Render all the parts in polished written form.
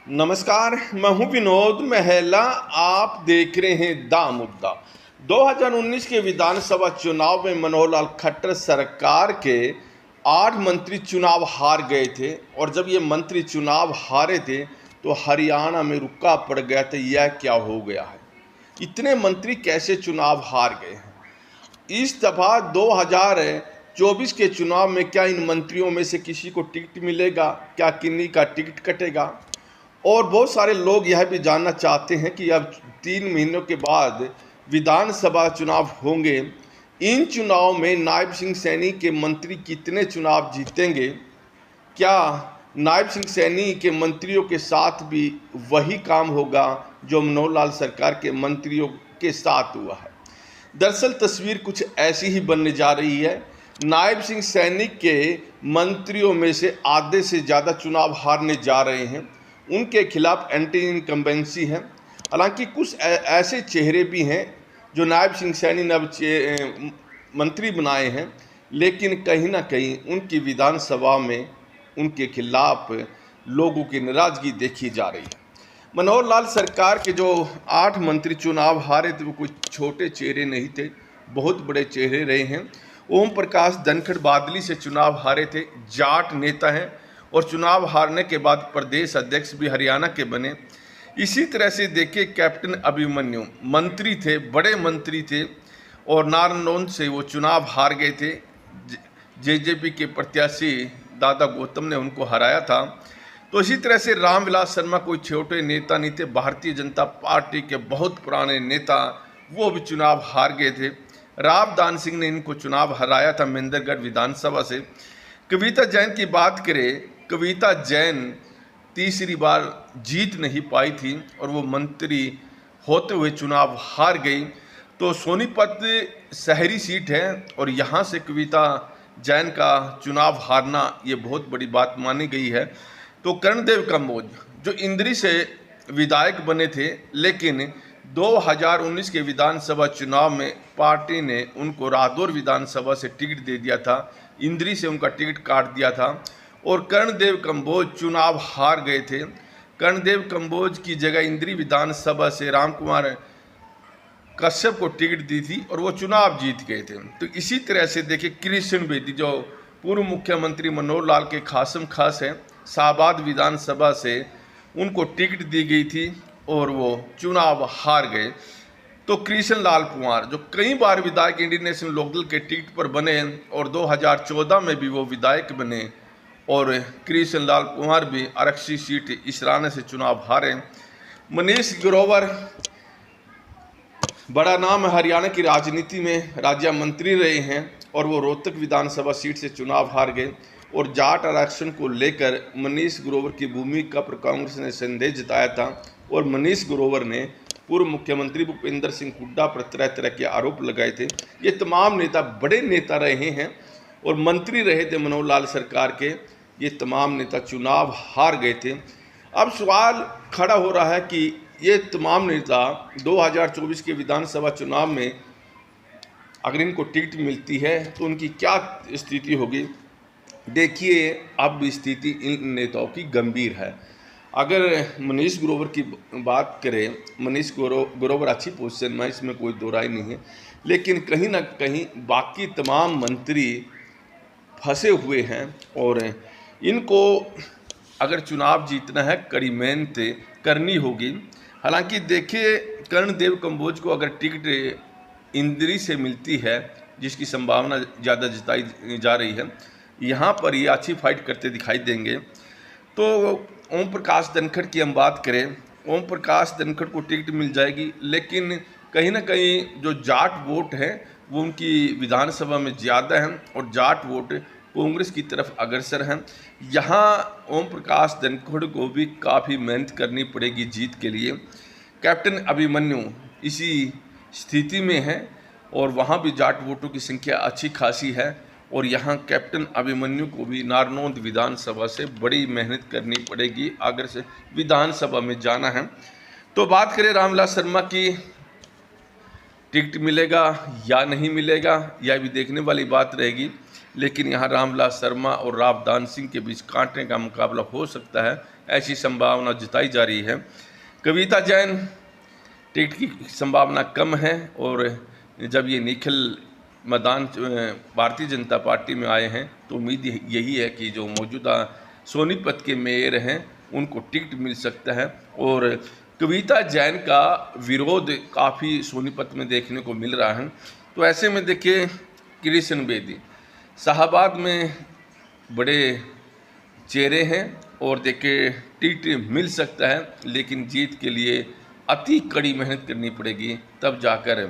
नमस्कार, मैं हूं विनोद महला। आप देख रहे हैं दा मुद्दा। 2019 के विधानसभा चुनाव में मनोहर लाल खट्टर सरकार के 8 मंत्री चुनाव हार गए थे और जब ये मंत्री चुनाव हारे थे तो हरियाणा में रुका पड़ गया था। यह क्या हो गया है? इतने मंत्री कैसे चुनाव हार गए हैं? इस दफा 2024 के चुनाव में क्या इन मंत्रियों में से किसी को टिकट मिलेगा? क्या किन्हीं का टिकट कटेगा? और बहुत सारे लोग यह भी जानना चाहते हैं कि अब 3 महीनों के बाद विधानसभा चुनाव होंगे। इन चुनाव में नायब सिंह सैनी के मंत्री कितने चुनाव जीतेंगे? क्या नायब सिंह सैनी के मंत्रियों के साथ भी वही काम होगा जो मनोहर लाल सरकार के मंत्रियों के साथ हुआ है? दरअसल तस्वीर कुछ ऐसी ही बनने जा रही है। नायब सिंह सैनी के मंत्रियों में से आधे से ज़्यादा चुनाव हारने जा रहे हैं। उनके खिलाफ एंटी इनकम्बेंसी है। हालांकि कुछ ऐसे चेहरे भी हैं जो नायब सिंह सैनी ने अब मंत्री बनाए हैं, लेकिन कहीं ना कहीं उनकी विधानसभा में उनके खिलाफ लोगों की नाराजगी देखी जा रही है। मनोहर लाल सरकार के जो 8 मंत्री चुनाव हारे थे वो कोई छोटे चेहरे नहीं थे, बहुत बड़े चेहरे रहे हैं। ओम प्रकाश धनखड़ बादली से चुनाव हारे थे, जाट नेता हैं और चुनाव हारने के बाद प्रदेश अध्यक्ष भी हरियाणा के बने। इसी तरह से देखिए कैप्टन अभिमन्यु मंत्री थे, बड़े मंत्री थे और नारनौंद से वो चुनाव हार गए थे। जेजेपी के प्रत्याशी दादा गौतम ने उनको हराया था। तो इसी तरह से रामविलास शर्मा कोई छोटे नेता नहीं थे, भारतीय जनता पार्टी के बहुत पुराने नेता, वो भी चुनाव हार गए थे। रावदान सिंह ने इनको चुनाव हराया था महेंद्रगढ़ विधानसभा से। कविता जैन की बात करें, कविता जैन तीसरी बार जीत नहीं पाई थी और वो मंत्री होते हुए चुनाव हार गई। तो सोनीपत शहरी सीट है और यहाँ से कविता जैन का चुनाव हारना ये बहुत बड़ी बात मानी गई है। तो कर्णदेव कंबोज जो इंद्री से विधायक बने थे, लेकिन 2019 के विधानसभा चुनाव में पार्टी ने उनको रादौर विधानसभा से टिकट दे दिया था, इंद्री से उनका टिकट काट दिया था और कर्णदेव कंबोज चुनाव हार गए थे। कर्णदेव कंबोज की जगह इंद्री विधानसभा से रामकुमार कश्यप को टिकट दी थी और वो चुनाव जीत गए थे। तो इसी तरह से देखिए कृष्ण बेदी जो पूर्व मुख्यमंत्री मनोहर लाल के खासम खास हैं, शाहबाद विधानसभा से उनको टिकट दी गई थी और वो चुनाव हार गए। तो कृष्ण लाल कुमार जो कई बार विधायक इंडियन नेशनल लोकदल के टिकट पर बने और 2014 में भी वो विधायक बने और कृष्ण लाल कुमार भी आरक्षित सीट इसराना से चुनाव हारे। मनीष ग्रोवर बड़ा नाम है हरियाणा की राजनीति में, राज्य मंत्री रहे हैं और वो रोहतक विधानसभा सीट से चुनाव हार गए। और जाट आरक्षण को लेकर मनीष ग्रोवर की भूमिका पर कांग्रेस ने संदेह जताया था और मनीष ग्रोवर ने पूर्व मुख्यमंत्री भूपेंद्र सिंह हुड्डा पर तरह तरह के आरोप लगाए थे। ये तमाम नेता बड़े नेता रहे हैं और मंत्री रहे थे मनोहर लाल सरकार के। ये तमाम नेता चुनाव हार गए थे। अब सवाल खड़ा हो रहा है कि ये तमाम नेता 2024 के विधानसभा चुनाव में अगर इनको टिकट मिलती है तो उनकी क्या स्थिति होगी। देखिए अब स्थिति इन नेताओं की गंभीर है। अगर मनीष ग्रोवर की बात करें, मनीष ग्रोवर अच्छी पोजीशन में, इसमें कोई दो राय नहीं है, लेकिन कहीं ना कहीं बाकी तमाम मंत्री फंसे हुए हैं और इनको अगर चुनाव जीतना है कड़ी मेहनत करनी होगी। हालांकि देखिए कर्णदेव कंबोज को अगर टिकट इंद्री से मिलती है, जिसकी संभावना ज़्यादा जताई जा रही है, यहाँ पर ये अच्छी फाइट करते दिखाई देंगे। तो ओम प्रकाश धनखड़ की हम बात करें, ओम प्रकाश धनखड़ को टिकट मिल जाएगी, लेकिन कहीं ना कहीं जो जाट वोट है वो उनकी विधानसभा में ज़्यादा है और जाट वोट कांग्रेस की तरफ अग्रसर हैं। यहाँ ओम प्रकाश धनखड़ को भी काफ़ी मेहनत करनी पड़ेगी जीत के लिए। कैप्टन अभिमन्यु इसी स्थिति में है और वहाँ भी जाट वोटों की संख्या अच्छी खासी है और यहाँ कैप्टन अभिमन्यु को भी नारनौंद विधानसभा से बड़ी मेहनत करनी पड़ेगी अगर से विधानसभा में जाना है। तो बात करें रामविलास शर्मा की, टिकट मिलेगा या नहीं मिलेगा यह भी देखने वाली बात रहेगी। लेकिन यहाँ रामविलास शर्मा और रावदान सिंह के बीच कांटे का मुकाबला हो सकता है। ऐसी संभावना जताई जा रही है। कविता जैन टिकट की संभावना कम है, और जब ये निखिल मैदान भारतीय जनता पार्टी में आए हैं तो उम्मीद यही है कि जो मौजूदा सोनीपत के मेयर हैं उनको टिकट मिल सकता है। और कविता जैन का विरोध काफ़ी सोनीपत में देखने को मिल रहा है। तो ऐसे में देखिए, कृष्ण बेदी शाहबाद में बड़े चेहरे हैं, और देखिए टिकट मिल सकता है, लेकिन जीत के लिए अति कड़ी मेहनत करनी पड़ेगी, तब जाकर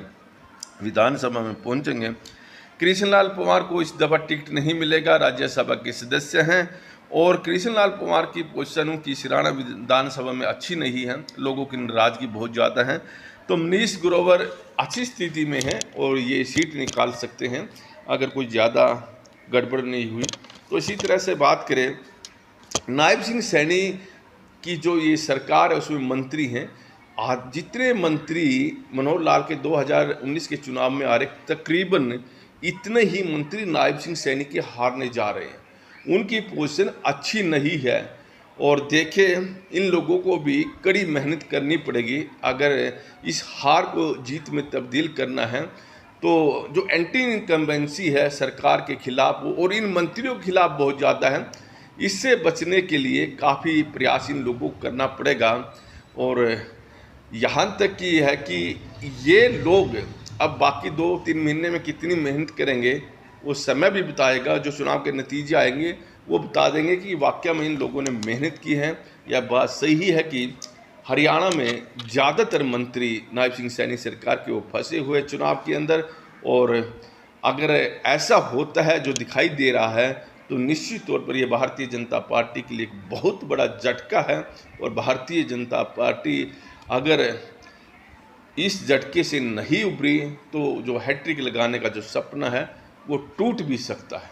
विधानसभा में पहुंचेंगे। कृष्णलाल पंवार को इस दफ़ा टिकट नहीं मिलेगा, राज्यसभा के सदस्य हैं, और कृष्णलाल पंवार की पोजीशन उनकी सिराना विधानसभा में अच्छी नहीं है, लोगों की नाराजगी बहुत ज़्यादा है। तो मनीष ग्रोवर अच्छी स्थिति में हैं और ये सीट निकाल सकते हैं अगर कोई ज़्यादा गड़बड़ नहीं हुई। तो इसी तरह से बात करें, नायब सिंह सैनी की जो ये सरकार है उसमें मंत्री हैं, आज जितने मंत्री मनोहर लाल के 2019 के चुनाव में आ रहे, तकरीबन इतने ही मंत्री नायब सिंह सैनी के हारने जा रहे हैं। उनकी पोजीशन अच्छी नहीं है, और देखें इन लोगों को भी कड़ी मेहनत करनी पड़ेगी अगर इस हार को जीत में तब्दील करना है। तो जो एंटी इनकम्बेंसी है सरकार के खिलाफ और इन मंत्रियों के खिलाफ बहुत ज़्यादा है, इससे बचने के लिए काफ़ी प्रयास इन लोगों को करना पड़ेगा। और यहाँ तक कि है कि ये लोग अब बाकी 2-3 महीने में कितनी मेहनत करेंगे वो समय भी बताएगा, जो चुनाव के नतीजे आएंगे वो बता देंगे कि वाकई में इन लोगों ने मेहनत की है या बात सही है कि हरियाणा में ज़्यादातर मंत्री नायब सिंह सैनी सरकार के वो फंसे हुए चुनाव के अंदर। और अगर ऐसा होता है जो दिखाई दे रहा है तो निश्चित तौर पर ये भारतीय जनता पार्टी के लिए एक बहुत बड़ा झटका है, और भारतीय जनता पार्टी अगर इस झटके से नहीं उभरी तो जो हैट्रिक लगाने का जो सपना है वो टूट भी सकता है।